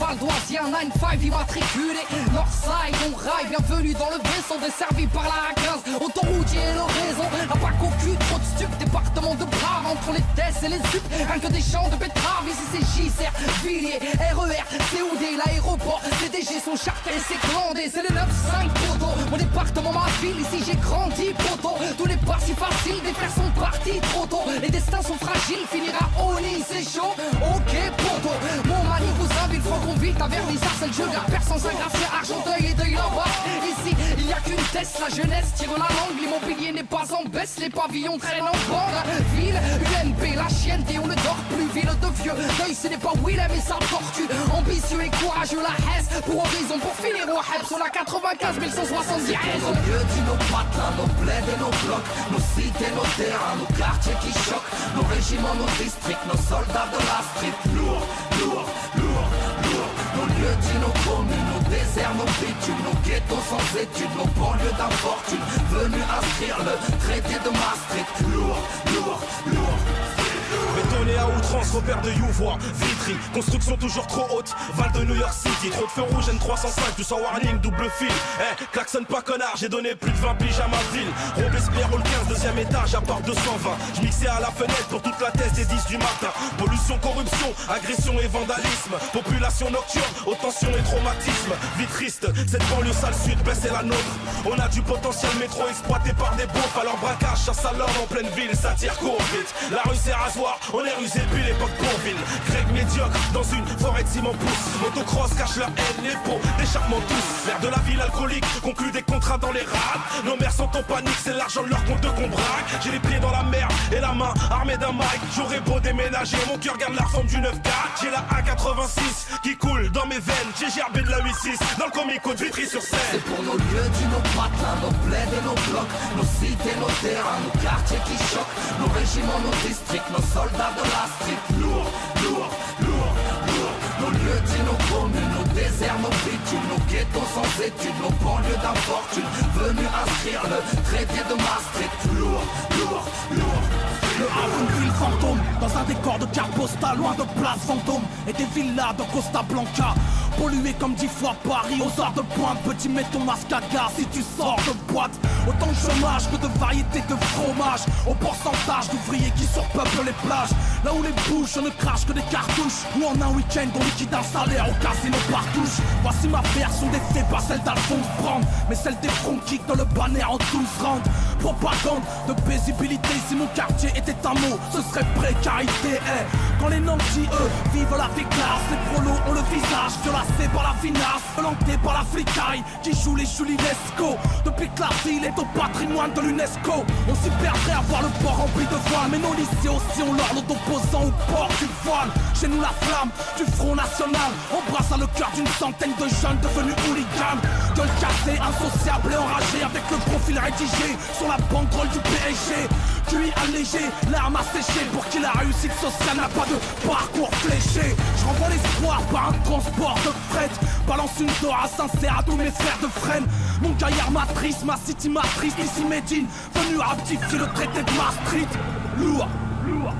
Val d'Oise, y'a un 9-5 immatriculé Northside, on raille, bienvenue dans le vaisseau desservi par la A15. Autoroutier et l'horaison, la PAC au cul, trop de stup, département de Brave entre les tests et les sup, rien que des champs de betteraves. Ici c'est JCR, Villiers, RER, COD, l'aéroport, CDG son charter et c'est glandé, c'est le 9-5 poteau. Mon département, ma ville, ici j'ai grandi poteau. Tous les pas si faciles, des frères sont partis trop tôt. Les destins sont fragiles, finira au nid, c'est chaud. Ok poteau, mon mari vous invite, faut qu'on vite à Vernissard, c'est le jeu, la personne s'agracie, Argenteuil et Deuil là-bas. Ici, il y a qu'une test, la jeunesse tire la langue, l'immobilier n'est pas en baisse, les pavillons traînent en bande. Ville, UMP, la chienne, et on ne dort plus, ville de vieux. Deuil, ce n'est pas Willem et sa tortue. Ambitieux et courageux, la Hesse, pour horizon, pour finir au Heb, sur la 95 170. Nos lieux dit nos patelins, nos plaids et nos blocs, nos cités, nos terrains, nos quartiers qui choquent, nos régiments, nos districts, nos soldats de la street. Lourd, lourd, lourd, lourd. Nos lieux dit nos communes, nos déserts, nos bitumes, nos ghettos sans études, nos banlieues d'infortune, venus inscrire le traité de Maastricht. Lourd, lourd, lourd. Bétonné à outrance, repère de Youvois, Vitry, construction toujours trop haute, Val de New York City, trop de feux rouges N305, du sans warning, double fil. Klaxonne pas connard, j'ai donné plus de 20 piges à ma ville. Robespierre au 15, deuxième étage, à part 220. Je mixais à la fenêtre pour toute la thèse des 10 du matin. Pollution, corruption, agression et vandalisme. Population nocturne, haute tension et traumatisme. Vie triste, cette banlieue sale sud, baisse est la nôtre. On a du potentiel métro exploité par des beaufs. Alors braquage, chasse à l'homme en pleine ville, ça tire court vite. La rue c'est rasoir, on est rusé depuis l'époque Bourville. Greg médiocre dans une forêt de ciment pousse. Motocross cache leur haine, les pots d'échappement tous. L'air de la ville alcoolique conclut des contrats dans les rades. Nos mères sont en panique, c'est l'argent de leur compte qu'on braque. J'ai les pieds dans la mer et la main armée d'un mic. J'aurais beau déménager, mon cœur garde la forme du 9-4. J'ai la A86 qui coule dans mes veines. J'ai gerbé de la 8-6 dans le comico de Vitry-sur-Seine. C'est pour nos lieux dit nos patelins, nos plaids et nos blocs, nos cités, nos terrains, nos quartiers qui choquent, nos régiments, nos districts, nos soldats de la street. Lourd, lourd, lourd, lourd. Nos lieux dit nos communes, nos déserts, nos bitumes, nos ghettos sans études, nos banlieues d'infortune, venus inscrire le traité de Maastricht. Lourd, lourd, lourd. Le Havre, une ville fantôme, dans un décor de carte postale, loin de place fantôme et des villas de Costa Blanca. Pollué comme 10 fois Paris, aux heures de pointe, petit mets ton masque à gaz si tu sors de boîte. Autant de chômage que de variété de fromage, au pourcentage d'ouvriers qui surpeuplent les plages. Là où les bouches ne crachent que des cartouches, où en un week-end on liquide un salaire au casino partouche. Voici ma version des faits, pas celle d'Alphonse Brand, mais celle des front kicks dans le banner en 12 rounds. Propagande de paisibilité, si mon quartier était un mot, ce serait précarité. Quand les nantis, eux, vivent la vie classe, les prolos ont le visage violacé par la finasse, planté par la flicaille qui joue les Julinesco. Depuis que la ville est au patrimoine de l'UNESCO, on s'y perdrait à voir le port rempli de voiles. Mais nos lycées aussi ont l'ordre d'opposants au port du voile. Chez nous la flamme du Front National embrasse le cœur d'une centaine de jeunes devenus hooligans. Gueule cassée, insociable et enragé, avec le profil rédigé sur la banderole du PSG. QI allégé, l'arme asséchée, pour qui la réussite sociale n'a pas de parcours fléché. Je renvoie l'espoir par un transport de fret, balance une dora sincère à tous mes frères de frêne. Mon gaillard matrice, ma city matrice, ici Médine, venu ratifier le traité de Maastricht. Lourd, lourd.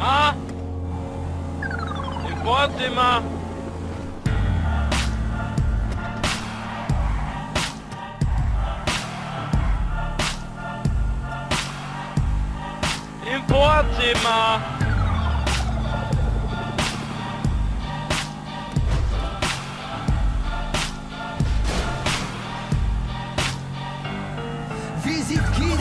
Ah, importa. Importa. Visite guidée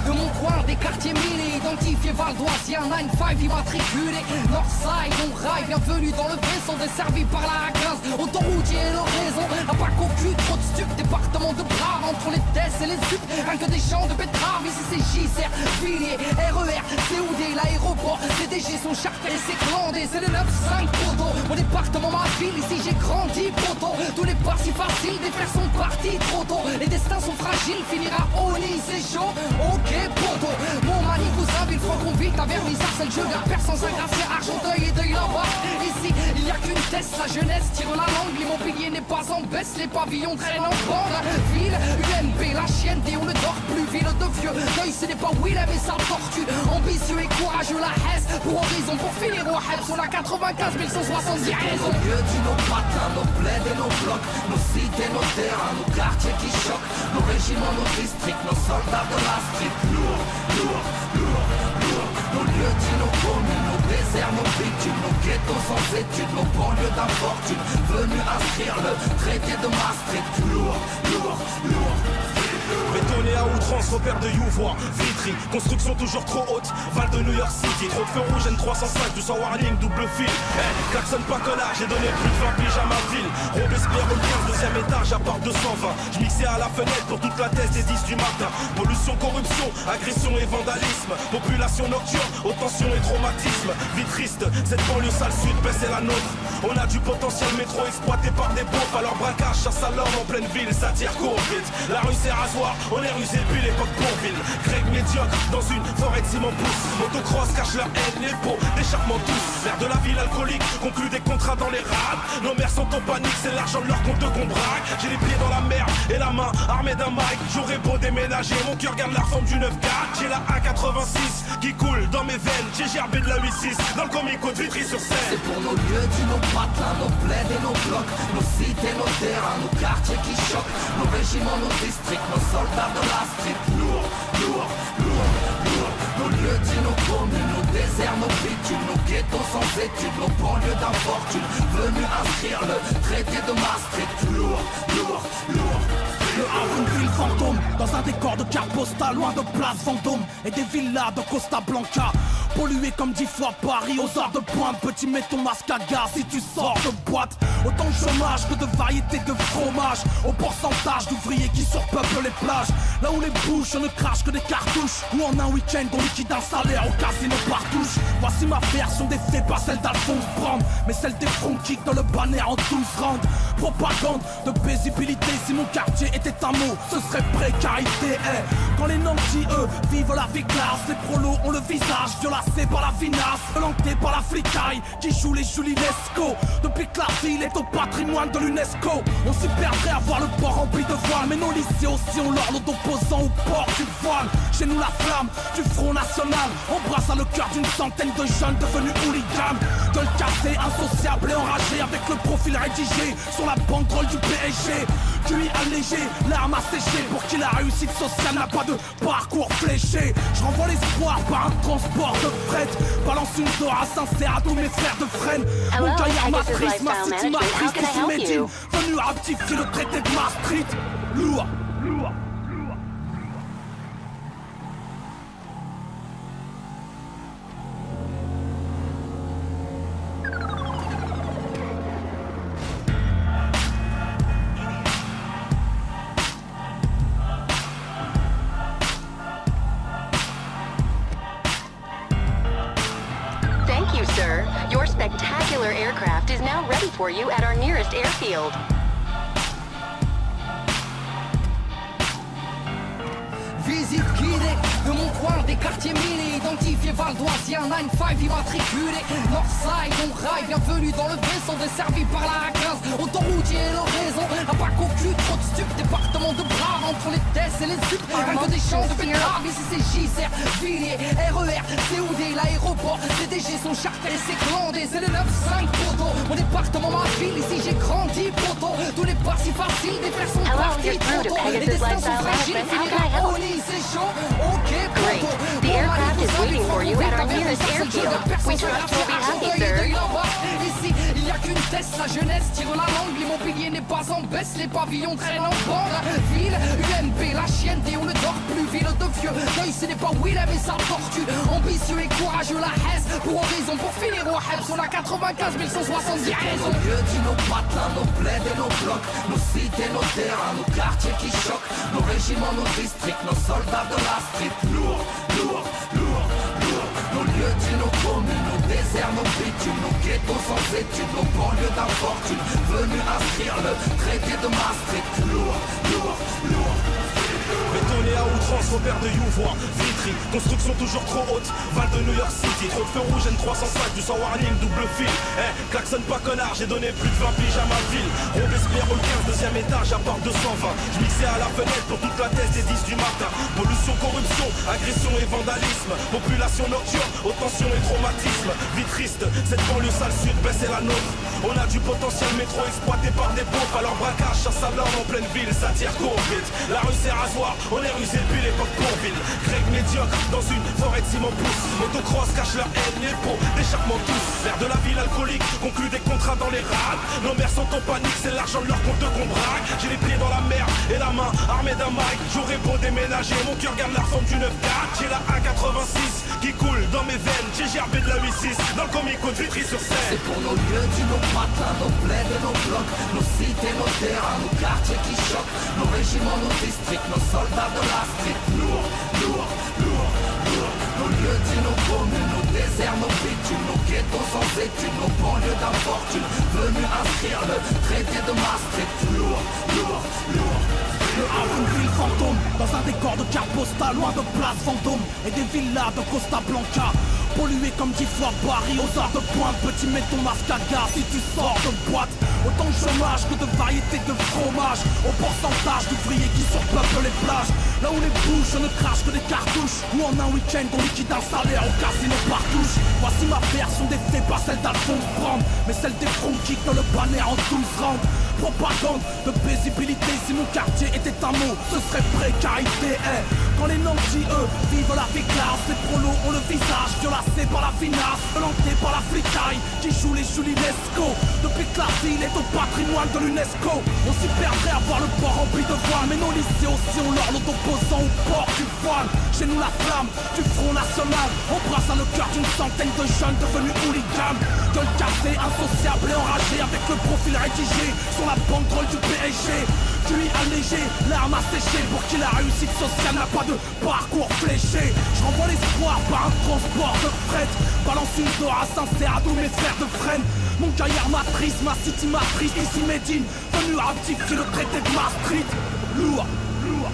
de mon coin, des quartiers minés, identifié Val d'Oise, y'a un 9-5 immatriculé Northside, on raille, bienvenue dans le vaisseau desservi par la A15. Autoroutier et l'horaison, la PAC au cul, trop de stup, département de Brave entre les tests et les sup, rien que des champs de betteraves. Ici c'est JCR, Villiers, RER, COD, l'aéroport, CDG son charter et c'est glandé, c'est le 9-5 poteau. Mon département, ma ville, ici j'ai grandi poteau. Tous les pas si faciles, des frères sont partis trop tôt. Les destins sont fragiles, finira au nid, c'est chaud. Ok poteau, mon mari vous invite, faut qu'on vite à Vernissard, c'est le jeu, la personne s'agracie, Argenteuil et Deuil là-bas. Ici, il y a a qu'une test, la jeunesse tire la langue. L'immobilier n'est pas en baisse, les pavillons traînent en bande. Ville, UMP, la chienne, et on ne dort plus. Ville de vieux, l'œil ce n'est pas Willem et sa tortue. Ambitieux et courageux, la Hesse, pour horizon, pour finir au Hebs. On a 95 170 raisons. Nos lieux dit nos patelins, nos plaids et nos blocs, nos cités, nos terrains, nos quartiers qui choquent, nos régiments, nos districts, nos soldats de la street. Lourd, lourd, lourd, lourd. Nos lieux dit nos communes, nos déserts, nos bitumes, nos ghettos sans études, nos banlieues d'infortune, venus inscrire le traité de Maastricht. Lourd, lourd, lourd. Bétonné à outrance, repère de Youvois, Vitry, construction toujours trop haute, Val de New York City, trop de feux rouges, N305, du sang warning, double fil. Klaxonne pas connard, j'ai donné plus de 20 piges à ma ville. Robespierre au 15, deuxième étage, à part 220. Je mixais à la fenêtre pour toute la thèse des 10 du matin. Pollution, corruption, agression et vandalisme. Population nocturne, aux tensions et traumatisme. Vie triste, cette banlieue sale sud, baisse est la nôtre. On a du potentiel métro exploité par des beaufs. Alors braquage, chasse à l'homme en pleine ville, ça tire court vite. La rue c'est rasoir, on est rusé depuis l'époque Bourville. Greg médiocre dans une forêt de ciment pousse. Motocross cache leur haine, les pots, d'échappement tous. L'air de la ville alcoolique, conclut des contrats dans les rades. Nos mères sont en panique, c'est l'argent de leur compte qu'on braque. J'ai les pieds dans la merde et la main armée d'un mic. J'aurais beau déménager, mon cœur garde la forme du 9-4. J'ai la A86 qui coule dans mes veines. J'ai gerbé de la 8-6 dans le comico de Vitry-sur-Seine. C'est pour nos lieux dit nos patelins, nos plaids et nos blocs, nos cités, nos terrains, nos quartiers qui choquent, nos régiments, nos districts, nos soldats de la street. Lourd, lourd, lourd, lourd. Nos lieux dit nos communes, nos déserts, nos bitumes, nos ghettos sans études, nos banlieues d'infortune, venus inscrire le traité de Maastricht. Lourd, lourd, lourd. Le Havre, une ville fantôme, dans un décor de carte postale, loin de Place Vendôme et des villas de Costa Blanca. Pollué comme 10 fois Paris, aux heures de pointe, petit mets ton masque à gaz si tu sors de boîte. Autant de chômage que de variété de fromage, au pourcentage d'ouvriers qui surpeuplent les plages. Là où les bouches ne crachent que des cartouches, où en un week-end on liquide un salaire au casino par touche. Voici ma version des faits, pas celle d'Alphonse Brand, mais celle des front kicks dans le banner en 12 rounds. Propagande de paisibilité, si mon quartier était un mot, ce serait précarité. Quand les nantis, eux, vivent la vie classe, les prolos ont le visage violacé par la vinasse, planté par la flicaille qui joue les Julinesco. Depuis que la ville est au patrimoine de l'UNESCO, on s'y perdrait à voir le port rempli de voiles. Mais nos lycées aussi ont l'ordre d'opposants au port du voile. Chez nous la flamme du Front National embrasse à le cœur d'une centaine de jeunes devenus hooligans. De le casser, insociable et enragé, avec le profil rédigé sur la banderole du PSG. QI allégé, l'arme asséchée, pour qui la réussite sociale n'a pas de parcours fléché. Je renvoie l'espoir par un transport de fret, balance une Dora sincère à tous mes frères de frêne. Hello, Mon gaillard Pegasus matrice, Lifestyle ma city Management. matrice, How can I ici help Medine, you? venu rectifier le traité de Maastricht. Lourd, lourd. Thank you, sir. Your spectacular aircraft is now ready for you at our nearest airfield. Visite guidée de mon coin, des quartiers minés, identifiés valdoisien, 9-5 immatriculé, Northside, on rail, bienvenue dans le vaisseau, desservi par la A15, autoroutier et l'horizon, un pack au cul, trop de stup, département de Brave, entre les tests et les sup, rien que des champs de betteraves, ici c'est JCR, Villiers, RER, COD, l'aéroport, CDG, son charter et ses glandés, c'est le 9-5 poteau, mon département, ma ville, ici j'ai grandi poteau, tous les pas si faciles, des personnes Hello, parties you're through to poteau, les Pegasus destins sont Lifestyle fragiles, Management. How can I help you? c'est chaud, ok, Great. The aircraft is waiting for you at our nearest airfield. We trust you'll be happy, sir. Ici, il n'y a qu'une test, la jeunesse tire la langue, l'immobilier n'est pas en baisse, les pavillons traînent en bande. Ville, UMP, la chienne, et on ne dort plus, ville de vieux, l'œil ce n'est pas Willem et sa tortue, ambitieux et courageux, la Hesse, pour horizon, pour finir au Hebs, on a 95 170 raisons. Nos lieux dit nos patelins, nos plaids et nos blocs, nos cités, nos terrains, nos quartiers qui choquent, nos régiments, nos districts, nos soldats de la street. Lourd, lourd, lourd, lourd. Nos lieux dit nos communes, nos déserts, nos bitumes, nos ghettos sans études, nos banlieues d'infortune, venus inscrire le traité de Maastricht. Lourd, lourd, lourd. Bétonné Bétonné à outrance, repère de Youvois, Vitry, construction toujours trop haute, Val de New York City, trop de feux rouges N305, du sans warning, double fil. Klaxonne pas connard, j'ai donné plus de 20 piges à ma ville. Robespierre au 15, deuxième étage, à part 220. Je mixais à la fenêtre pour toute la thèse des 10 du matin. Pollution, corruption, agression et vandalisme. Population nocturne, haute tension et traumatisme. Vie triste, cette banlieue sale sud, baisse est la nôtre. On a du potentiel métro exploité par des pauvres. Alors braquage, chasse à l'homme en pleine ville, ça tire court vite. La rue c'est rasoir, on est rusé depuis l'époque Bourville. Grec médiocre, dans une forêt de ciment pousse. Motocross cache leur haine, les pots, d'échappement tous. L'air de la ville alcoolique, conclut des contrats dans les rades. Nos mères sont en panique, c'est l'argent de leur compte qu'on braque. J'ai les pieds dans la mer et la main armée d'un mic. J'aurais beau déménager, mon cœur garde la forme du 9-4. J'ai la 1,86 qui coule dans mes veines. J'ai gerbé de la 8-6 dans le comico de Vitry sur scène. C'est pour nos lieux, nos patelins, nos plaies et nos blocs, nos cités, nos terrains, nos quartiers qui choquent, nos régiments, nos districts, nos soldats de la street. Lourd, lourd, lourd, lourd. Nos lieux, nos communes, nos déserts, nos bitumes, nos ghettos sans études, nos banlieues d'infortune, venus inscrire le traité de Maastricht. Lourd, lourd, lourd. Une ville fantôme, dans un décor de carte postale, loin de place fantôme et des villas de Costa Blanca. Pollué comme 10 fois Paris, aux heures de pointe, petit mets ton masque à gare si tu sors de boîte. Autant de chômage que de variété de fromage, au pourcentage d'ouvriers qui surpeuplent les plages. Là où les bouches ne crachent que des cartouches, ou en un week-end on liquide un salaire au casino par touche. Voici ma version des faits, pas celle d'Alphonse Brand, mais celle des fronts qui dans le banner en 12 rounds. Propagande de paisibilité, si mon quartier était un mot, ce serait précarité. Quand les nantis, eux, vivent la vie classe, les prolos ont le visage violacé par la finasse, planté par la flicaille qui joue les Julinesco. Depuis que la ville est au patrimoine de l'UNESCO, on s'y perdrait à voir le port rempli de voiles, mais nos lycées aussi ont leur lot d'opposants au port du voile. Chez nous la flamme du Front National embrasse à le cœur d'une centaine de jeunes devenus hooligans. Gueule cassée, insociable et enragé, avec le profil rédigé sur la banderole du PSG. QI allégé, l'arme asséchée, pour qui la réussite sociale n'a pas de parcours fléché. Je renvoie l'espoir par un transport de fret, balance une dora sincère à tous mes frères de freine. Mon gaillard matrice, ma city matrice, ici Médine, venu ratifier le traité de Maastricht. Lourd, lourd.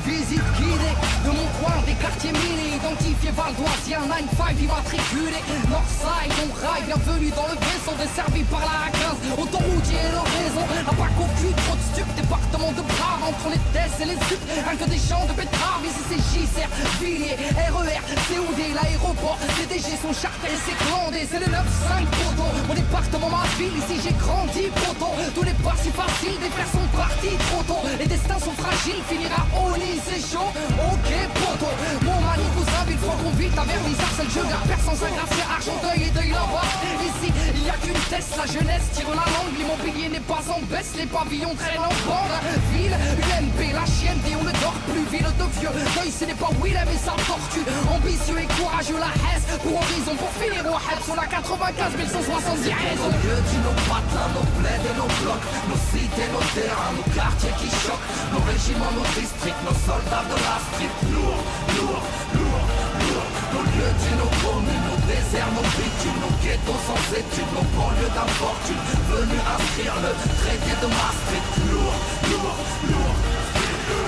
Visite guidée de mon coin, des quartiers minés, identifiés valdoisien, 9-5 immatriculé, Northside, on rail, bienvenue dans le vaisseau, desservi par la A15, autoroutier et le réseau, à pas qu'au cul, trop de stup, département de Brave, entre les tests et les stup, rien que des champs de betteraves, ici c'est JCR, Villiers, RER, COD, l'aéroport, CDG, son charter, c'est clandé, c'est le 9-5 poteau, mon département, ma ville, ici j'ai grandi, poteau, tous les pas si faciles, des frères sont partis trop tôt, les destins sont fragiles, finira au lit, c'est chaud, ok poto. Mon mani cousin, ville franc convict, à Vernissard, c'est le jeu d'affaires sans Saint-Gratien, Argenteuil et Deuil là-bas. Ici, il y a qu'une test, la jeunesse tire la langue, l'immobilier n'est pas en baisse, les pavillons traînent en bande. Ville, UMP, la chienne, et on ne dort plus, ville de vieux. Deuil, ce n'est pas Willem et sa tortue. Ambitieux et courageux, la Hesse, pour horizon, pour finir au Heps, on a 95 170 raisons. Nos lieux, nos patelins, nos plaies et nos blocs, nos cités, nos terrains, nos quartiers qui choquent, nos régiments, nos districts, nos soldats de la street. Lourd, lourd, lourd, lourd. Nos lieux, nos communes, nos déserts, nos bitumes, nos ghettos sans études, nos banlieues d'infortune, venus inscrire le traité de Maastricht. Lourd, lourd, lourd.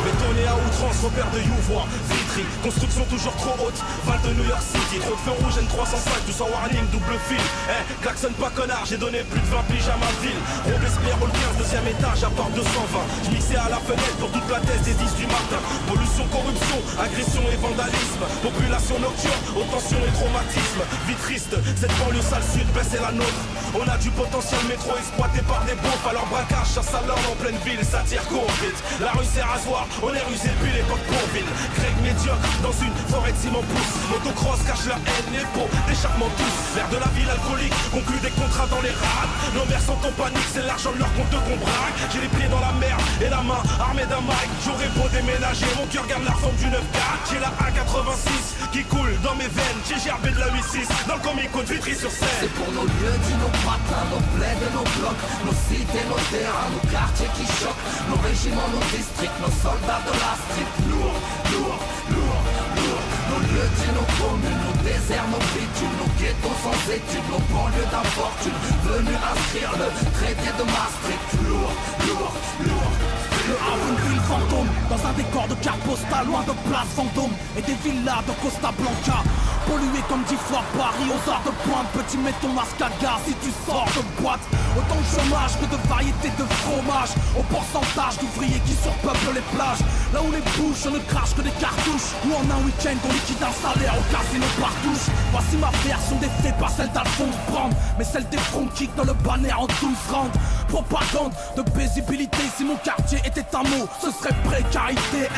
Bétonné à outrance, repère de Youvois, Vitry, construction toujours trop haute, Val de New York City, trop de feux rouges N305, du sans warning, double fil. Klaxonne pas connard, j'ai donné plus de 20 piges à ma ville. Robespierre au 15, deuxième étage, à part 220. Je mixais à la fenêtre pour toute la thèse des 10 du matin. Pollution, corruption, agression et vandalisme. Population nocturne, haute tension et traumatisme. Vie triste, cette banlieue sale sud, baisse est la nôtre. On a du potentiel métro exploité par des beaufs. Alors braquage, chasse à l'homme en pleine ville, ça tire court vite. La rue c'est rasoir, on est rusé depuis l'époque Bourville. Grec médiocre, médiocre dans une forêt de ciment pousse. Motocross cache leur haine, les pots d'échappement tous. L'air de la ville alcoolique conclut des contrats dans les rades. Nos mères sont en panique, c'est l'argent de leur compte qu'on braque. J'ai les pieds dans la merde et la main armée d'un mic. J'aurais beau déménager, mon cœur garde la forme du 9-4. J'ai la A86 qui coule dans mes veines. J'ai gerbé de la 8-6 dans le comico de Vitry-sur-Seine. C'est pour nos lieux dits, nos patins, nos plaids et nos blocs, nos cités, nos terrains, nos quartiers qui choquent, nos régiments, nos districts, nos soldats de la street. Lourd, lourd, lourd, lourd. Nos lieux dits, nos communes, nos déserts, nos bitumes, nos ghettos sans études, nos banlieues d'infortune, venus inscrire le traité de Maastricht. Lourd, lourd, lourd. Le Havre, une ville fantôme, dans un décor de carte postale, loin de place fantôme et des villas de Costa Blanca. Pollué comme 10 fois Paris, aux heures de pointe, petit mets ton masque à gaz si tu sors de boîte. Autant de chômage que de variété de fromage, au pourcentage d'ouvriers qui surpeuplent les plages. Là où les bouches ne crachent que des cartouches, ou en un week-end on liquide un salaire au casino partouche. Voici ma version des faits, pas celle d'Alphonse Brand, mais celle des front kicks dans le banner en 12 rounds. Propagande de paisibilité, si mon quartier était un mot, ce serait précarité.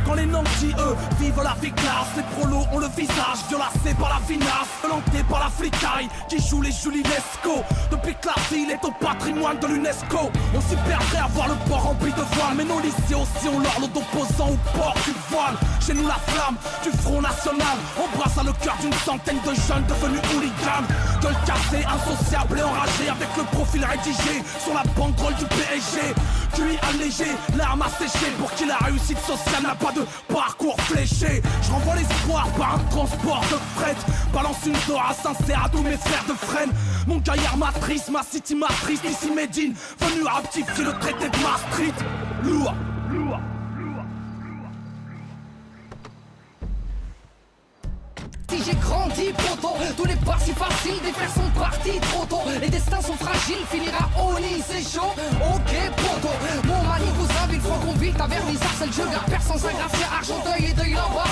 Quand les nantis, eux, vivent la vie classe, les prolos ont le visage violacé par la vinasse, violenté par la flicaille qui joue les Julinesco. Depuis que la ville est au patrimoine de l'UNESCO, on s'y perdrait à voir le port rempli de voiles, mais nos lycées aussi ont l'ordre d'opposants au port du voile. Chez nous la flamme du Front National embrasse le cœur d'une centaine de jeunes devenus hooligans. Gueule cassée, insociable et enragé, avec le profil rédigé sur la banderole du PSG. QI allégé, l'arme asséchée, pour qui la réussite sociale n'a pas de parcours fléché. Je renvoie l'espoir par un transport de fret, balance une dora sincère à tous mes frères de frêne. Mon gaillard matrice, ma city matrice, ici Médine, venu rectifier le traité de Maastricht. Lourd, lourd. Si j'ai grandi poto, tous les pas si faciles, des frères sont partis trop tôt. Les destins sont fragiles, finira au lit, c'est chaud. Ok poto, mon mani vous invite, faut qu'on vite à Vernissage, c'est le jeu, la personne s'agracie, Argenteuil et Deuil là-bas.